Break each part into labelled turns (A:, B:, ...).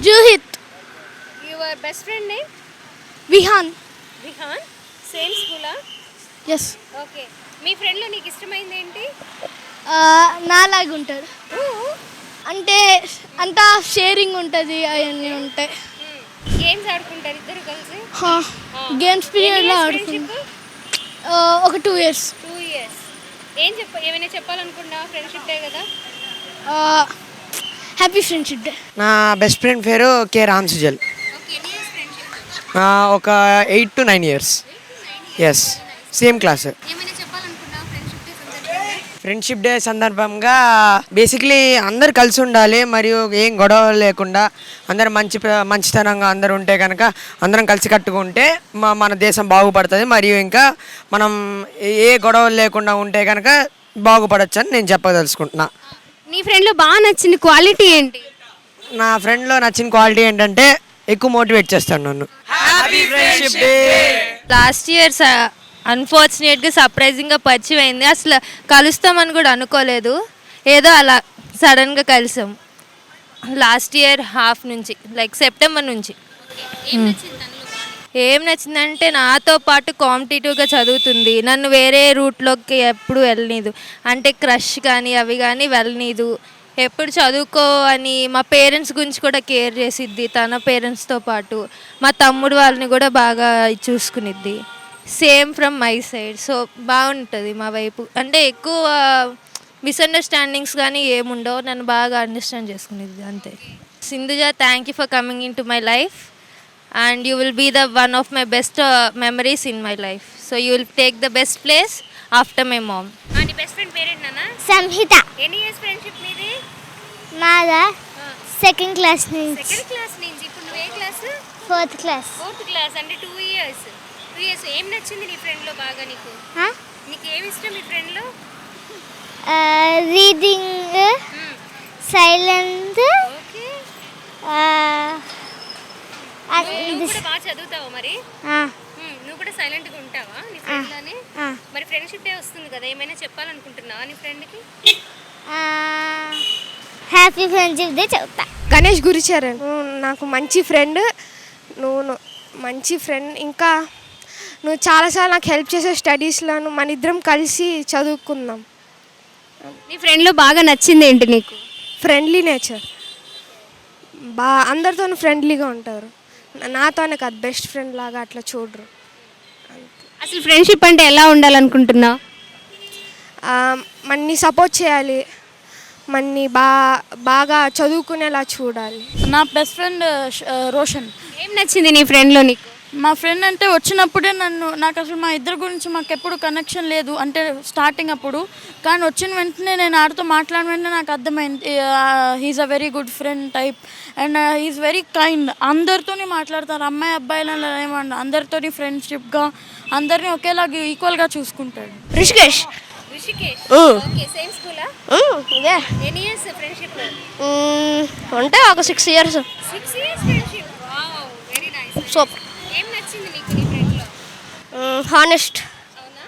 A: జూహిత్.
B: Your best friend name?
A: Vihaan.
B: Vihaan. Same స్కూలా?
A: Yes.
B: Okay. మీ ఫ్రెండ్లో నీకు ఇష్టమైంది ఏంటి?
A: నాలాగా ఉంటాడు. అంటే అంతా షేరింగ్ ఉంటుంది, అవన్నీ ఉంటాయి.
B: గేమ్స్ ఆడుకుంటారు ఇద్దరు కలిసి?
A: గేమ్స్ పీరియడ్లో ఆడుకుంటాం. ఒక 2 years.
B: 2 years. ఏమైనా చెప్పాలనుకున్నావా? ఫ్రెండ్షిప్ డే కదా.
A: Happy friendship day.
C: నా బెస్ట్ ఫ్రెండ్ పేరు కే రామ్ సుజల్. ఒక 8 to 9 years. Yes, same class. Friendship day సందర్భంగా బేసిక్లీ అందరు కలిసి ఉండాలి, మరియు ఏం గొడవ లేకుండా అందరు మంచితనంగా అందరు ఉంటే కనుక అందరం కలిసి కట్టుకుంటే మన దేశం బాగుపడుతుంది. మరియు ఇంకా మనం ఏ గొడవలు లేకుండా ఉంటే కనుక బాగుపడచ్చు అని నేను చెప్పదలుచుకుంటున్నా.
B: నీ ఫ్రెండ్లో బాగా నచ్చిన క్వాలిటీ ఏంటి?
C: నా ఫ్రెండ్లో నచ్చిన క్వాలిటీ ఏంటంటే ఎక్కువ మోటివేట్ చేస్తాను నన్ను. Happy friendship day.
D: Last year అన్ఫార్చునేట్గా సర్ప్రైజింగ్గా పరిచయం అయింది. అసలు కలుస్తామని కూడా అనుకోలేదు, ఏదో అలా సడన్గా కలిసాం. లాస్ట్ ఇయర్ హాఫ్ నుంచి, లైక్ సెప్టెంబర్ నుంచి. ఏం నచ్చిందంటే నాతో పాటు కాంపిటేటివ్గా చదువుతుంది, నన్ను వేరే రూట్లోకి ఎప్పుడు వెళ్ళనీదు, అంటే క్రష్ కానీ అవి కానీ వెళ్ళనీదు, ఎప్పుడు చదువుకో అని. మా పేరెంట్స్ గురించి కూడా కేర్ చేసిద్ది, తన పేరెంట్స్తో పాటు మా తమ్ముడు వాళ్ళని కూడా బాగా చూసుకునిద్ది. Same from my side. So బాగుంటుంది మా వైపు, అంటే ఎక్కువ మిస్అండర్స్టాండింగ్స్ కానీ ఏముండవు, నన్ను బాగా అండర్స్టాండ్ చేసుకునేది అంతే. Sindhuja, thank you for coming in to my life and you will be the one of my best memories in my life. So you will take the best place after my mom.
B: నీ బెస్ట్ ఫ్రెండ్ పేరేంటి నాన్న?
A: సంహిత.
B: ఎన్ని years friendship మీది?
A: మాదా second class నుంచి.
B: Second class నుంచి. ఇప్పుడు నువ్వు ఏ class?
A: Fourth class.
B: Fourth class అంటే 2 years. 2 years. ఏం నచ్చింది నీ ఫ్రెండ్లో బాగా నీకు? నీకు ఏమి ఇష్టం మీ ఫ్రెండ్లో?
A: Reading, silent.
B: ఓకే. నువ్వు కూడా బాగా చదువుతావా మరి? నువ్వు కూడా సైలెంట్గా ఉంటావా నీ ఫ్రెండ్లోనే? మరి ఫ్రెండ్షిప్ డే వస్తుంది కదా, ఏమైనా చెప్పాలనుకుంటున్నావా నీ ఫ్రెండ్కి?
A: హ్యాపీ ఫ్రెండ్షిప్ డే చెప్తా.
E: గణేష్ గురిచరణ్, నాకు మంచి ఫ్రెండ్. నువ్వు మంచి ఫ్రెండ్, ఇంకా నువ్వు చాలాసార్లు నాకు హెల్ప్ చేసే స్టడీస్లో. మన ఇద్దరం కలిసి చదువుకుందాం.
B: నీ ఫ్రెండ్లో బాగా నచ్చింది ఏంటి నీకు?
E: ఫ్రెండ్లీ నేచర్, అందరితోనూ ఫ్రెండ్లీగా ఉంటారు. నాతోనే కాదు, బెస్ట్ ఫ్రెండ్ లాగా అట్లా చూడరు.
B: అసలు ఫ్రెండ్షిప్ అంటే ఎలా ఉండాలనుకుంటున్నావు?
E: మన్ని సపోర్ట్ చేయాలి, మన్ని బాగా చదువుకునేలా చూడాలి.
F: నా బెస్ట్ ఫ్రెండ్ రోషన్.
B: ఏం నచ్చింది నీ ఫ్రెండ్లో నీకు?
F: మా ఫ్రెండ్ అంటే వచ్చినప్పుడే నాకు అసలు మా ఇద్దరు గురించి మాకు ఎప్పుడు కనెక్షన్ లేదు, అంటే స్టార్టింగ్ అప్పుడు. కానీ వచ్చిన వెంటనే నేను ఆడితో మాట్లాడిన వెంటనే నాకు అర్థమైంది he's a very good friend type and he's very kind. అందరితోని మాట్లాడతారు, అమ్మాయి అబ్బాయిలను ఏమన్నా అందరితోని ఫ్రెండ్షిప్గా అందరినీ ఒకేలాగా ఈక్వల్గా చూసుకుంటాడు.
A: రిషికేష్.
B: ఓకే. సేమ్ స్కూలా?
A: ఇదే.
B: ఎన్ని ఇయర్స్ ఫ్రెండ్షిప్?
A: అంటే ఒక 6 years.
B: 6 years friendship. Wow, very nice.
A: Super.
B: ఏం నచ్చింది నీకు నీ ఫ్రెండ్లో?
A: హానెస్ట్.
B: అవునా?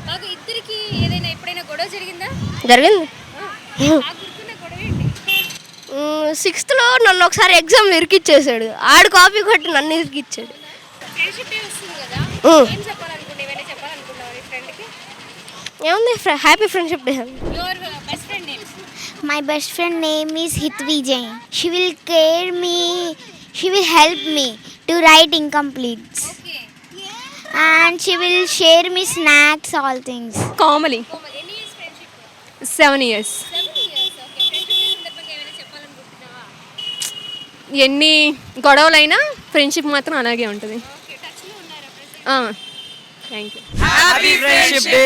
B: బాగా ఇద్దరికి ఏదైనా ఎప్పుడైనా గొడవ జరిగిందా?
A: జరిగింది.
B: గుర్తున్న గొడవ ఏంటి?
A: 6th నన్ను ఒకసారి ఎగ్జామ్ ఇరికిచ్చేసాడు. ఆడు కాపీ కొట్టి నన్ను ఇరికిచ్చాడు.
B: ఫ్రెండ్షిప్ డే వస్తుంది కదా, ఏం చెప్పాలనుకుంటున్నావు? ఏమైనా చెప్పాలనుకుంటున్నావు నీ ఫ్రెండ్కి?
A: ఏముంది, happy friendship day.
B: Your best friend name?
A: My best friend name is Hitvi Jain. She will care me. She will help me to write incompletes.
B: Okay.
A: And she will share me snacks, all things.
D: Kamali.
B: ఎన్ని years friendship?
D: 7 years.
B: 7 years. Okay. Friendship day సందర్భంగా ఏమైనా చెప్పాలనుకుంటున్నావా?
D: ఎన్ని గొడవలైనా friendship మాత్రం అలాగే ఉంటుంది.
B: Okay. టచ్లో ఉన్నారా present?
D: Thank you.
C: Happy friendship day.